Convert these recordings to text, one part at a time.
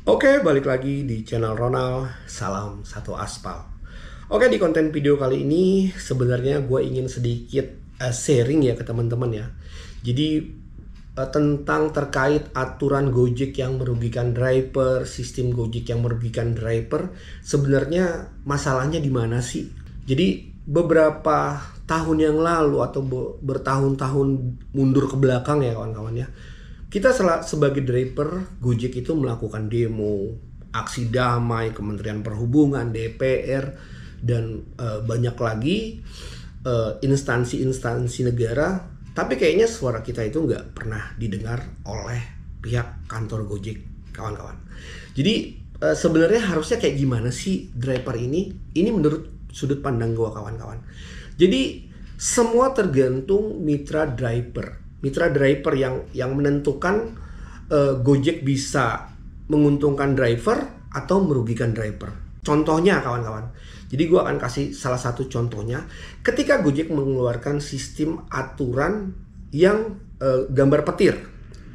Oke, balik lagi di channel Ronald. Salam satu aspal. Oke, di konten video kali ini sebenarnya gue ingin sedikit sharing ya ke teman-teman ya. Jadi tentang terkait aturan Gojek yang merugikan driver, sistem Gojek yang merugikan driver, sebenarnya masalahnya di mana sih? Jadi beberapa tahun yang lalu atau bertahun-tahun mundur ke belakang ya kawan-kawan ya, kita sebagai driver Gojek itu melakukan demo, aksi damai, Kementerian Perhubungan, DPR, dan banyak lagi instansi-instansi negara. Tapi kayaknya suara kita itu nggak pernah didengar oleh pihak kantor Gojek, kawan-kawan. Jadi sebenarnya harusnya kayak gimana sih driver ini? Ini menurut sudut pandang gua, kawan-kawan. Jadi semua tergantung mitra driver. Mitra driver yang menentukan Gojek bisa menguntungkan driver atau merugikan driver. Contohnya kawan-kawan, jadi gue akan kasih salah satu contohnya. Ketika Gojek mengeluarkan sistem aturan yang gambar petir.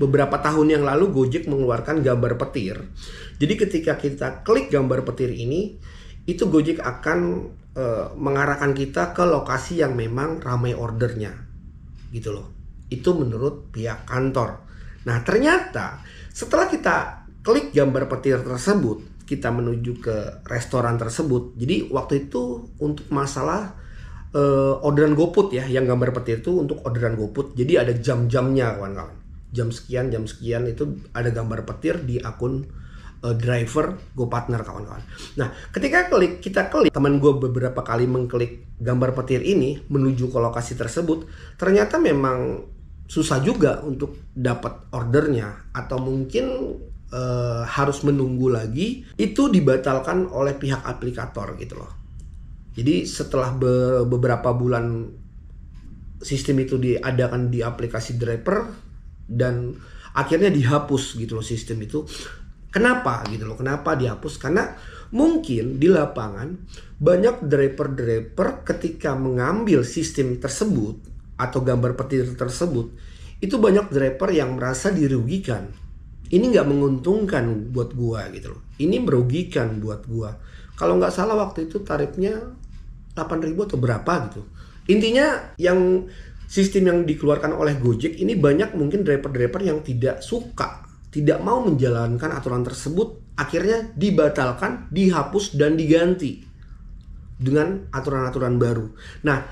Beberapa tahun yang lalu Gojek mengeluarkan gambar petir. Jadi ketika kita klik gambar petir ini, itu Gojek akan mengarahkan kita ke lokasi yang memang ramai ordernya, gitu loh. Itu menurut pihak kantor. Nah ternyata setelah kita klik gambar petir tersebut, kita menuju ke restoran tersebut. Jadi waktu itu untuk masalah orderan GoFood ya, yang gambar petir itu untuk orderan GoFood. Jadi ada jam-jamnya kawan-kawan. Jam sekian itu ada gambar petir di akun driver GoPartner kawan-kawan. Nah ketika kita klik, teman gue beberapa kali mengklik gambar petir ini menuju ke lokasi tersebut, ternyata memang susah juga untuk dapat ordernya, atau mungkin harus menunggu lagi. Itu dibatalkan oleh pihak aplikator gitu loh. Jadi setelah beberapa bulan sistem itu diadakan di aplikasi driver dan akhirnya dihapus gitu loh sistem itu. Kenapa gitu loh? Kenapa dihapus? Karena mungkin di lapangan banyak driver ketika mengambil sistem tersebut atau gambar petir tersebut, itu banyak driver yang merasa dirugikan. Ini nggak menguntungkan buat gua gitu loh. Ini merugikan buat gua. Kalau nggak salah waktu itu tarifnya 8.000 atau berapa gitu. Intinya yang sistem yang dikeluarkan oleh Gojek ini banyak mungkin driver-driver yang tidak suka, tidak mau menjalankan aturan tersebut, akhirnya dibatalkan, dihapus, dan diganti dengan aturan-aturan baru. Nah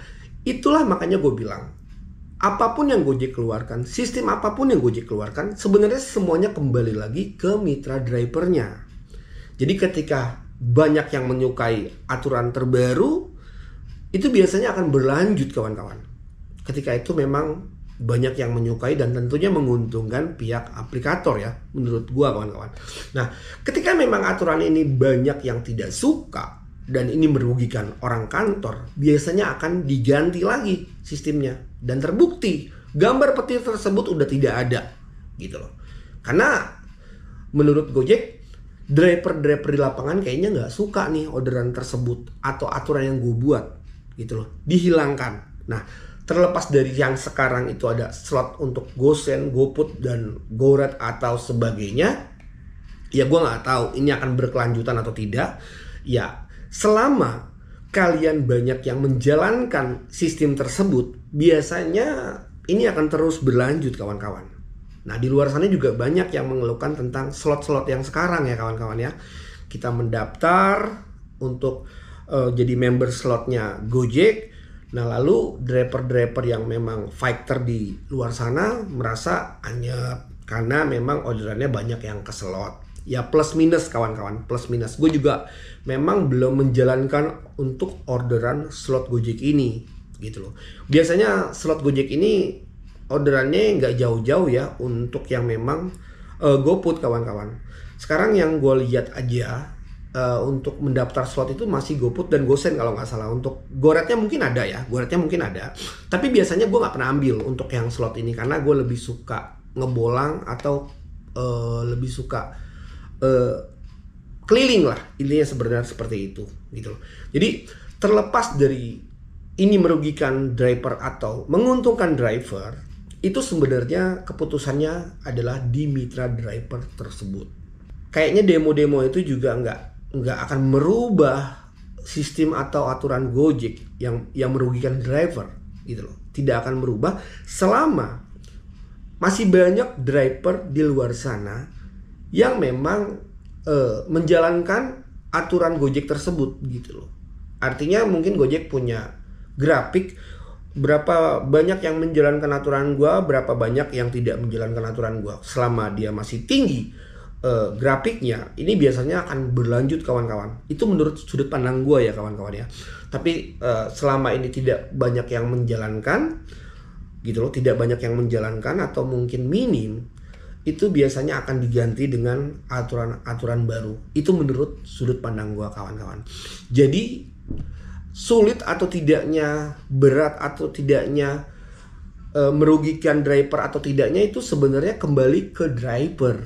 itulah makanya gue bilang, apapun yang Gojek keluarkan, sistem apapun yang Gojek keluarkan, sebenarnya semuanya kembali lagi ke mitra drivernya. Jadi ketika banyak yang menyukai aturan terbaru, itu biasanya akan berlanjut kawan-kawan. Ketika itu memang banyak yang menyukai dan tentunya menguntungkan pihak aplikator ya, menurut gua kawan-kawan. Nah ketika memang aturan ini banyak yang tidak suka dan ini merugikan orang kantor, biasanya akan diganti lagi sistemnya. Dan terbukti gambar petir tersebut udah tidak ada gitu loh. Karena menurut Gojek, driver-driver di lapangan kayaknya nggak suka nih orderan tersebut atau aturan yang gue buat gitu loh, dihilangkan. Nah terlepas dari yang sekarang itu ada slot untuk GoSend, GoPut, dan GoRed atau sebagainya, ya gue nggak tahu ini akan berkelanjutan atau tidak. Ya selama kalian banyak yang menjalankan sistem tersebut, biasanya ini akan terus berlanjut kawan-kawan. Nah di luar sana juga banyak yang mengeluhkan tentang slot-slot yang sekarang ya kawan-kawan ya. Kita mendaftar untuk jadi member slotnya Gojek. Nah lalu driver-driver yang memang fighter di luar sana merasa anyep karena memang orderannya banyak yang ke slot. Ya plus minus kawan-kawan, plus minus. Gue juga memang belum menjalankan untuk orderan slot Gojek ini gitu loh. Biasanya slot Gojek ini orderannya nggak jauh-jauh ya untuk yang memang GoFood kawan-kawan. Sekarang yang gue lihat aja untuk mendaftar slot itu masih GoFood dan GoSend kalau nggak salah. Untuk GoRednya mungkin ada ya, GoRednya mungkin ada. Tapi biasanya gue nggak pernah ambil untuk yang slot ini karena gue lebih suka ngebolang atau lebih suka keliling lah, intinya sebenarnya seperti itu gitu loh. Jadi terlepas dari ini merugikan driver atau menguntungkan driver, itu sebenarnya keputusannya adalah di mitra driver tersebut. kayaknya demo-demo itu juga nggak akan merubah sistem atau aturan Gojek yang merugikan driver gitu loh. Tidak akan merubah selama masih banyak driver di luar sana yang memang menjalankan aturan Gojek tersebut gitu loh. Artinya mungkin Gojek punya grafik berapa banyak yang menjalankan aturan gua, berapa banyak yang tidak menjalankan aturan gua. Selama dia masih tinggi grafiknya, ini biasanya akan berlanjut kawan-kawan. Itu menurut sudut pandang gua ya kawan-kawan ya. Tapi selama ini tidak banyak yang menjalankan gitu loh, tidak banyak yang menjalankan atau mungkin minim, itu biasanya akan diganti dengan aturan-aturan baru. Itu menurut sudut pandang gua kawan-kawan. Jadi sulit atau tidaknya, berat atau tidaknya, merugikan driver atau tidaknya itu sebenarnya kembali ke driver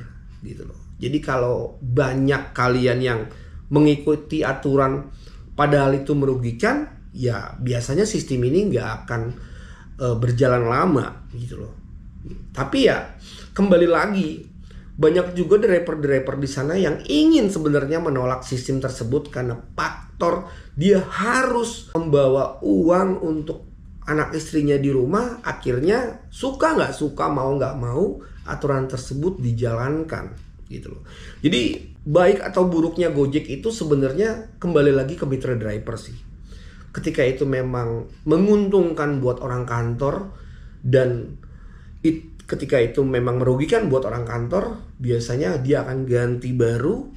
gitu loh. Jadi kalau banyak kalian yang mengikuti aturan padahal itu merugikan, ya biasanya sistem ini nggak akan berjalan lama gitu loh. Tapi ya kembali lagi, banyak juga driver-driver di sana yang ingin sebenarnya menolak sistem tersebut karena faktor dia harus membawa uang untuk anak istrinya di rumah. Akhirnya suka nggak suka, mau nggak mau, aturan tersebut dijalankan gitu loh. Jadi baik atau buruknya Gojek itu sebenarnya kembali lagi ke mitra driver sih. Ketika itu memang menguntungkan buat orang kantor dan ketika itu memang merugikan buat orang kantor, biasanya dia akan ganti baru.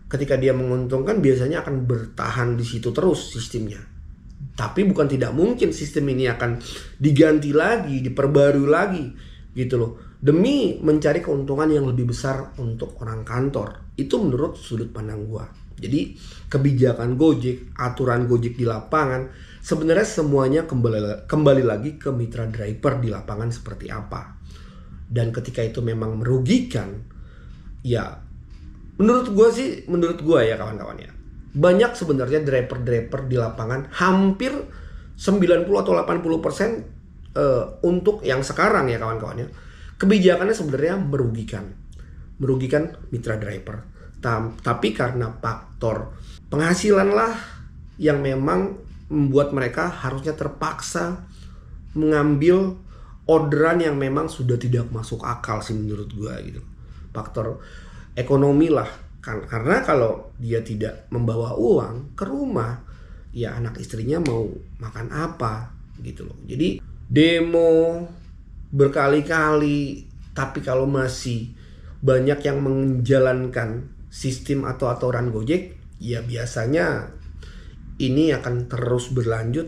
Ketika dia menguntungkan, biasanya akan bertahan di situ terus sistemnya. Tapi bukan tidak mungkin sistem ini akan diganti lagi, diperbarui lagi gitu loh, demi mencari keuntungan yang lebih besar untuk orang kantor. Itu menurut sudut pandang gua. Jadi kebijakan Gojek, aturan Gojek di lapangan, sebenarnya semuanya kembali lagi ke mitra driver di lapangan seperti apa. Dan ketika itu memang merugikan, ya menurut gue ya kawan-kawan ya, banyak sebenarnya driver-driver di lapangan, hampir 90 atau 80% untuk yang sekarang ya kawan-kawan ya, kebijakannya sebenarnya merugikan mitra driver. Tapi karena faktor penghasilan lah yang memang membuat mereka harusnya terpaksa mengambil orderan yang memang sudah tidak masuk akal sih menurut gue gitu. Faktor ekonomi lah, karena kalau dia tidak membawa uang ke rumah, ya anak istrinya mau makan apa gitu loh. Jadi demo berkali-kali, tapi kalau masih banyak yang menjalankan sistem atau aturan Gojek, ya biasanya ini akan terus berlanjut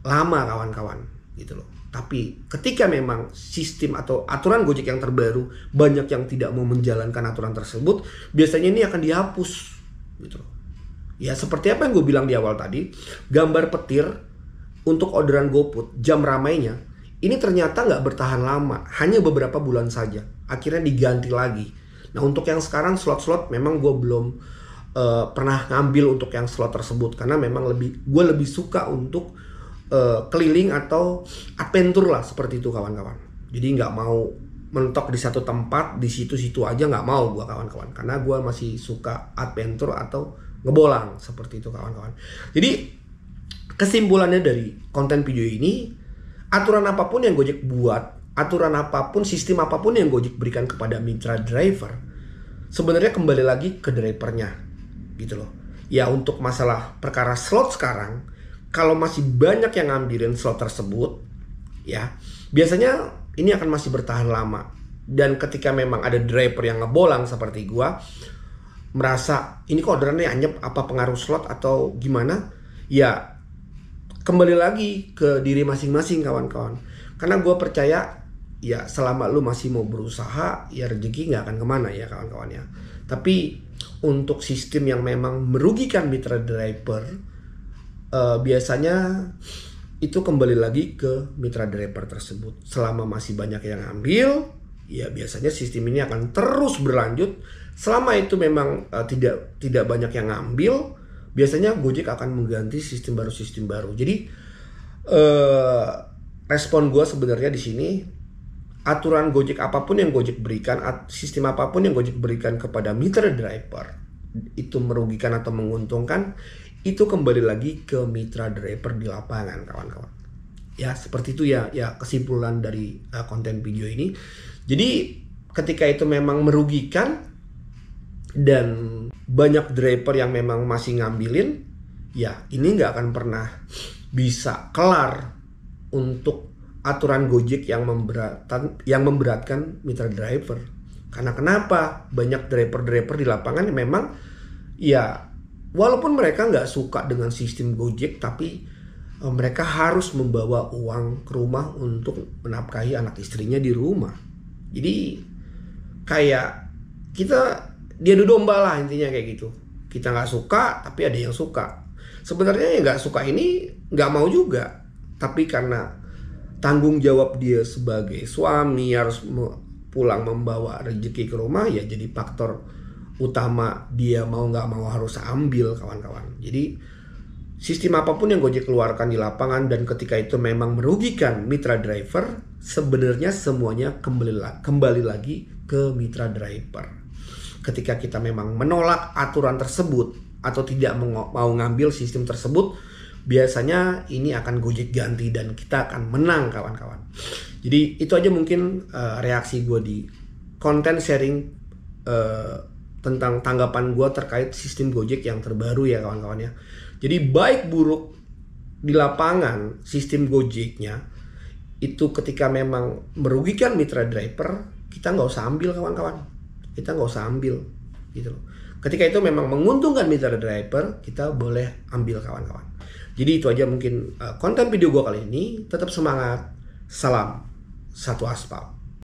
lama kawan-kawan gitu loh. Tapi ketika memang sistem atau aturan Gojek yang terbaru, banyak yang tidak mau menjalankan aturan tersebut, biasanya ini akan dihapus gitu loh. Ya seperti apa yang gue bilang di awal tadi, gambar petir untuk orderan GoFood, jam ramainya ini ternyata nggak bertahan lama, hanya beberapa bulan saja, akhirnya diganti lagi. Nah untuk yang sekarang slot-slot memang gue belum pernah ngambil untuk yang slot tersebut, karena memang gue lebih suka untuk keliling atau adventure lah seperti itu kawan-kawan. Jadi nggak mau mentok di satu tempat, di situ-situ aja nggak mau gue kawan-kawan, karena gue masih suka adventure atau ngebolang seperti itu kawan-kawan. Jadi kesimpulannya dari konten video ini, aturan apapun yang Gojek buat, aturan apapun, sistem apapun yang Gojek berikan kepada mitra driver, sebenarnya kembali lagi ke drivernya gitu loh. Ya untuk masalah perkara slot sekarang, kalau masih banyak yang ngambilin slot tersebut, ya biasanya ini akan masih bertahan lama. Dan ketika memang ada driver yang ngebolang seperti gua, merasa ini kok orderannya anyep, apa pengaruh slot atau gimana, ya kembali lagi ke diri masing-masing kawan-kawan. Karena gua percaya ya selama lu masih mau berusaha, ya rezeki nggak akan kemana ya kawan-kawan ya. Tapi untuk sistem yang memang merugikan mitra driver, biasanya itu kembali lagi ke mitra driver tersebut. Selama masih banyak yang ambil, ya biasanya sistem ini akan terus berlanjut. Selama itu memang tidak banyak yang ngambil, biasanya Gojek akan mengganti sistem baru. Jadi respon gue sebenarnya di sini, aturan Gojek apapun yang Gojek berikan, sistem apapun yang Gojek berikan kepada mitra driver, itu merugikan atau menguntungkan, itu kembali lagi ke mitra driver di lapangan, kawan-kawan. Ya, seperti itu ya kesimpulan dari konten video ini. Jadi ketika itu memang merugikan dan banyak driver yang memang masih ngambilin, ya ini nggak akan pernah bisa kelar untuk aturan Gojek yang memberatkan mitra driver. Karena kenapa? Banyak driver-driver di lapangan yang memang ya walaupun mereka nggak suka dengan sistem Gojek, tapi mereka harus membawa uang ke rumah untuk menafkahi anak istrinya di rumah. Jadi kayak kita diadu domba lah, intinya kayak gitu. Kita nggak suka tapi ada yang suka. Sebenarnya yang nggak suka ini nggak mau juga, tapi karena tanggung jawab dia sebagai suami harus pulang membawa rezeki ke rumah, ya jadi faktor utama dia mau nggak mau harus ambil, kawan-kawan. Jadi sistem apapun yang Gojek keluarkan di lapangan dan ketika itu memang merugikan mitra driver, sebenarnya semuanya kembali lagi ke mitra driver. Ketika kita memang menolak aturan tersebut atau tidak mau ngambil sistem tersebut, biasanya ini akan Gojek ganti dan kita akan menang, kawan-kawan. Jadi itu aja mungkin reaksi gue di konten sharing tentang tanggapan gue terkait sistem Gojek yang terbaru ya, kawan-kawan ya. Jadi baik buruk di lapangan sistem Gojeknya itu ketika memang merugikan mitra driver, kita nggak usah ambil, kawan-kawan. Kita nggak usah ambil gitu loh. Ketika itu memang menguntungkan mitra driver, kita boleh ambil, kawan-kawan. Jadi itu aja mungkin konten video gue kali ini. Tetap semangat. Salam satu aspal.